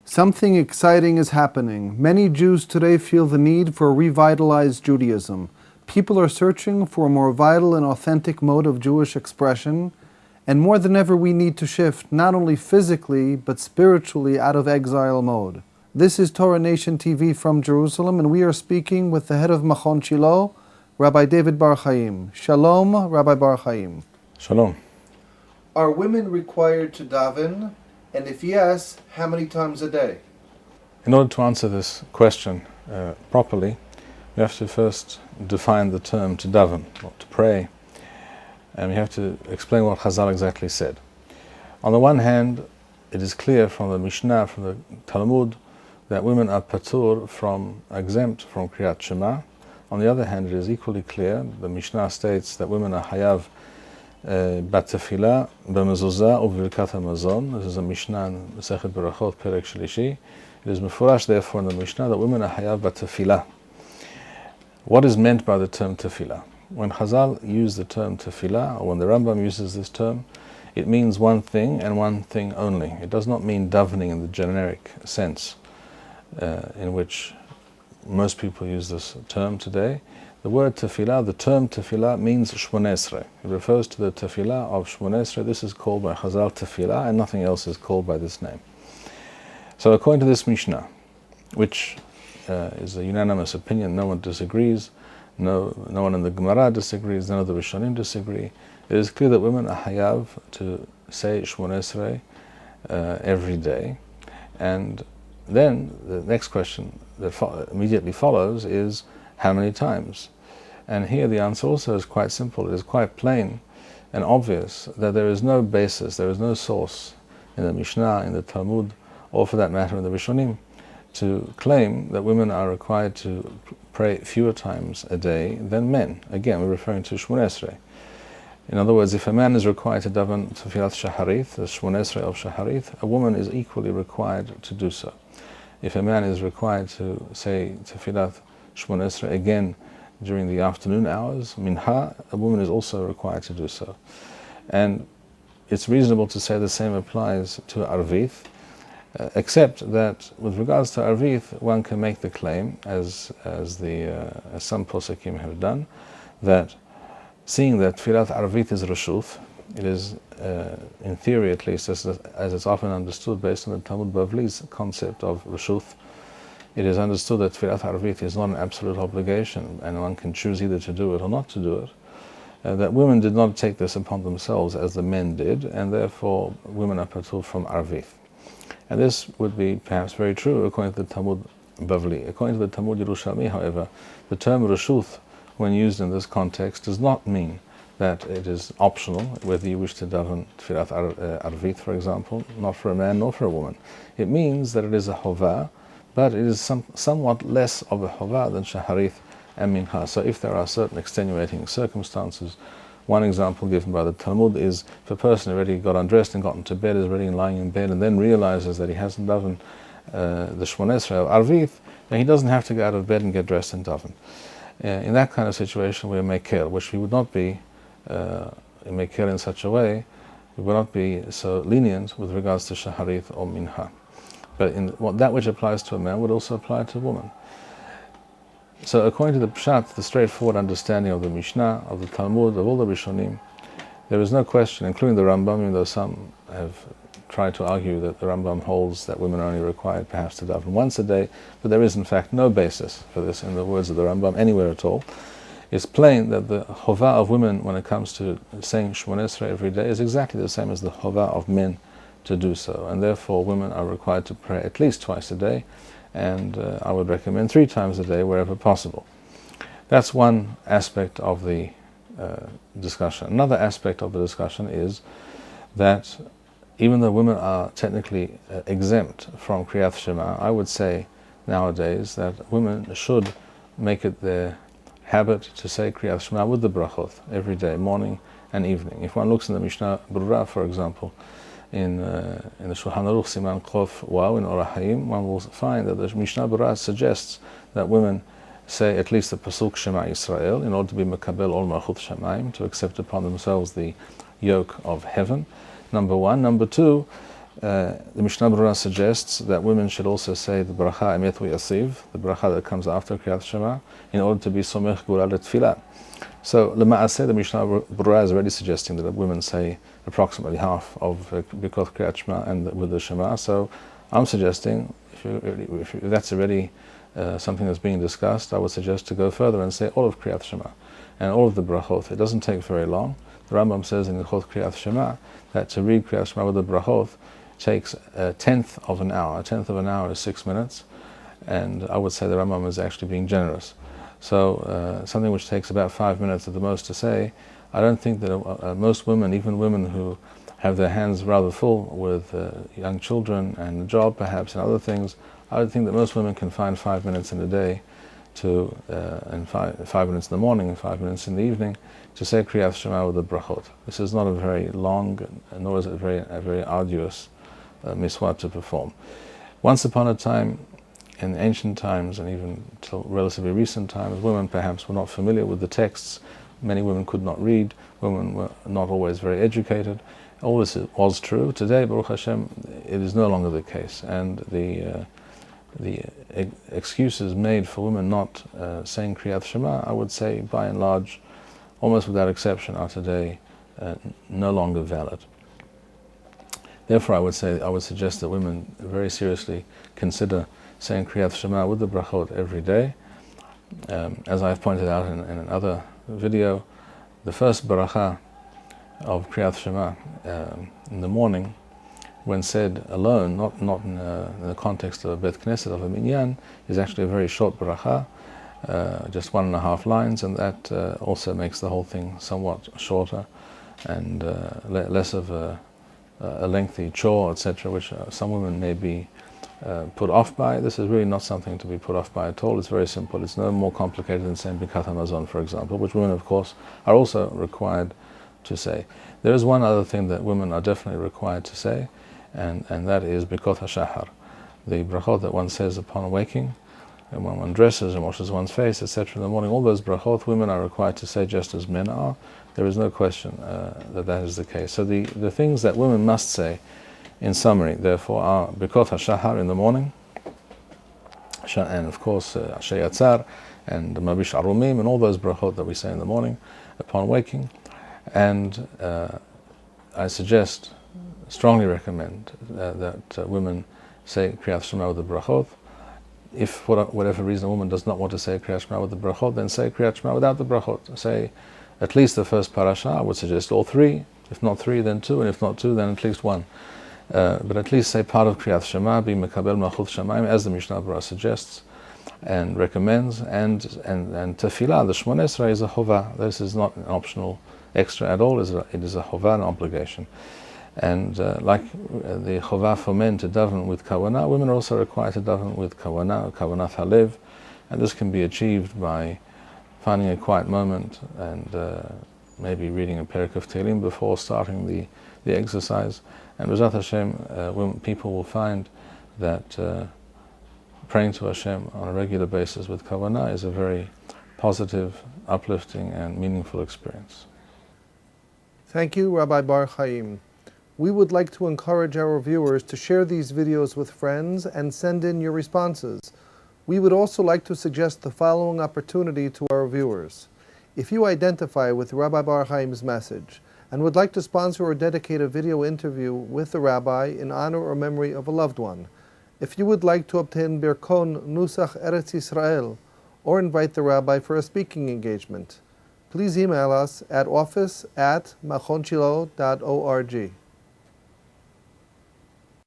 Something exciting is happening. Many Jews today feel the need for revitalized Judaism. People are searching for a more vital and authentic mode of Jewish expression, and more than ever we need to shift, not only physically, but spiritually out of exile mode. This is Torah Nation TV from Jerusalem, and we are speaking with the head of Machon Shilo, Rabbi David Bar-Hayim. Shalom, Rabbi Bar-Hayim. Shalom. Are women required to daven? And if yes, how many times a day? In order to answer this question properly, we have to first define the term to daven, or to pray, and we have to explain what Chazal exactly said. On the one hand, it is clear from the Mishnah, from the Talmud, that women are patur, exempt from Keriyath Shema. On the other hand, it is equally clear, the Mishnah states that women are hayav batefila b'mezuzah u'b'birkat hamazon. This is a Mishnah in Masechet Birkoth, Perek Shlishi. It is mefurash, therefore, in the Mishnah that women are hayav batefila. What is meant by the term tefillah? When Chazal use the term tefillah, or when the Rambam uses this term, it means one thing and one thing only. It does not mean davening in the generic sense in which most people use this term today. The word tefillah, the term tefillah, means Shemone Esre. It refers to the tefillah of Shemone Esre. This is called by Chazal tefillah, and nothing else is called by this name. So according to this Mishnah, which is a unanimous opinion, no one disagrees, no one in the Gemara disagrees, none of the Rishonim disagree, it is clear that women are hayav to say Shemone Esre every day. And then the next question that immediately follows is, how many times? And here the answer also is quite simple. It is quite plain and obvious that there is no basis, there is no source in the Mishnah, in the Talmud, or for that matter in the Rishonim, to claim that women are required to pray fewer times a day than men. Again, we're referring to Shemone Esre. In other words, if a man is required to daven Tefillat Shaharith, the Shemone Esre of Shaharith, a woman is equally required to do so. If a man is required to say Tefillat Shemone Esre again during the afternoon hours, minha, a woman is also required to do so. And it's reasonable to say the same applies to Arvith, except that with regards to Arvith, one can make the claim, as some Posakim have done, that seeing that Tfilat Arvith is Rashuth, it is, in theory at least, as it's often understood based on the Talmud Bavli's concept of Rashuth, it is understood that Tfilat Arvith is not an absolute obligation, and one can choose either to do it or not to do it. That women did not take this upon themselves as the men did, and therefore women are patur from Arvith. And this would be perhaps very true according to the Talmud Bavli. According to the Talmud Yerushalmi, however, the term Rashuth, when used in this context, does not mean that it is optional, whether you wish to daven Tfilat Arvith, for example, not for a man nor for a woman. It means that it is a hovah, but it is somewhat less of a hovah than Shaharith and Minha. So if there are certain extenuating circumstances, one example given by the Talmud is if a person already got undressed and got into bed, is already lying in bed, and then realizes that he hasn't daven the Shemone Esre of Arvith, then he doesn't have to go out of bed and get dressed and daven. In that kind of situation, we are mekel, which we would not be mekel in such a way, we would not be so lenient with regards to Shaharith or Minha. But that which applies to a man would also apply to a woman. So according to the Pshat, the straightforward understanding of the Mishnah, of the Talmud, of all the Rishonim, there is no question, including the Rambam, even though some have tried to argue that the Rambam holds that women are only required perhaps to daven once a day, but there is in fact no basis for this in the words of the Rambam anywhere at all. It's plain that the chovah of women when it comes to saying Shemone Esre every day is exactly the same as the chovah of men to do so, and therefore women are required to pray at least twice a day, and I would recommend 3 times a day wherever possible. That's one aspect of the discussion. Another aspect of the discussion is that even though women are technically exempt from Keriyath Shema, I would say nowadays that women should make it their habit to say Keriyath Shema with the Birkoth every day, morning and evening. If one looks in the Mishnah Brura, for example, in the Shulchan Aruch Siman Chof Wow in Bar-Hayim, one will find that the Mishnah Brura suggests that women say at least the pasuk Shema Yisrael in order to be mekabel ol malchut shamayim, to accept upon themselves the yoke of heaven. Number one. Number two, The Mishnah Berurah suggests that women should also say the bracha emet v'yasiv, the bracha that comes after Keriyath Shema, in order to be somech gura letfilah. So Lema'aseh, the Mishnah Berurah is already suggesting that women say approximately half of Birkoth Keriyath Shema and with the Shema. So I'm suggesting, if that's already something that's being discussed, I would suggest to go further and say all of Keriyath Shema and all of the brachot. It doesn't take very long. The Rambam says in Hilchot Keriyath Shema that to read Keriyath Shema with the brachot takes a tenth of an hour. A tenth of an hour is 6 minutes, and I would say the Rambam is actually being generous. So something which takes about 5 minutes at the most to say, I don't think that most women, even women who have their hands rather full with young children and a job perhaps and other things, I would think that most women can find 5 minutes in a day to, and 5 minutes in the morning and 5 minutes in the evening to say Keriyath Shema with the brachot. This is not a very long, nor is it a very arduous miswah to perform. Once upon a time, in ancient times and even till relatively recent times, women perhaps were not familiar with the texts. Many women could not read. Women were not always very educated. All this was true. Today, Baruch Hashem, it is no longer the case, and the excuses made for women not saying Keriyath Shema, I would say by and large, almost without exception, are today no longer valid. Therefore, I would suggest that women very seriously consider saying Keriyath Shema with the brachot every day. As I've pointed out in another video, the first bracha of Keriyath Shema in the morning, when said alone, not in the context of a Bet Knesset, of a minyan, is actually a very short bracha, just 1.5 lines, and that also makes the whole thing somewhat shorter and less of a lengthy chore, etc., which some women may be put off by. This is really not something to be put off by at all. It's very simple. It's no more complicated than saying Birkat HaMazon, for example, which women, of course, are also required to say. There is one other thing that women are definitely required to say, and that is Birkoth HaShahar, the brachot that one says upon waking, and when one dresses and washes one's face, etc. in the morning. All those brachot women are required to say just as men are. There is no question that is the case. So the things that women must say, in summary, therefore, are Birkoth HaShahar in the morning, and of course Yatzar and Mabish Arumim and all those brachot that we say in the morning upon waking. And I suggest, strongly recommend that women say Keriyath Shema with the brachot. If for whatever reason a woman does not want to say Keriyath Shema with the brachot, then say Keriyath Shema without the brachot. Say at least the first parasha. I would suggest all three. If not three, then two, and if not two, then at least one. But at least say part of Keriyath Shema, be Mekabel Malchut Shamayim, as the Mishnah Berurah suggests and recommends, and Tefillah, the Shemone Esre, is a chova. This is not an optional extra at all. It is a chova, an obligation. And like the chova for men to daven with kavanah, women are also required to daven with kavanah halev, and this can be achieved by finding a quiet moment and maybe reading a perek of Tehillim before starting the exercise. And B'ezrat Hashem, people will find that praying to Hashem on a regular basis with kavanah is a very positive, uplifting, and meaningful experience. Thank you, Rabbi Bar-Hayim. We would like to encourage our viewers to share these videos with friends and send in your responses. We would also like to suggest the following opportunity to our viewers. If you identify with Rabbi Bar-Hayim's message and would like to sponsor or dedicate a video interview with the rabbi in honor or memory of a loved one, if you would like to obtain Birkon Nusach Eretz Yisrael or invite the rabbi for a speaking engagement, please email us at office@machonshilo.org.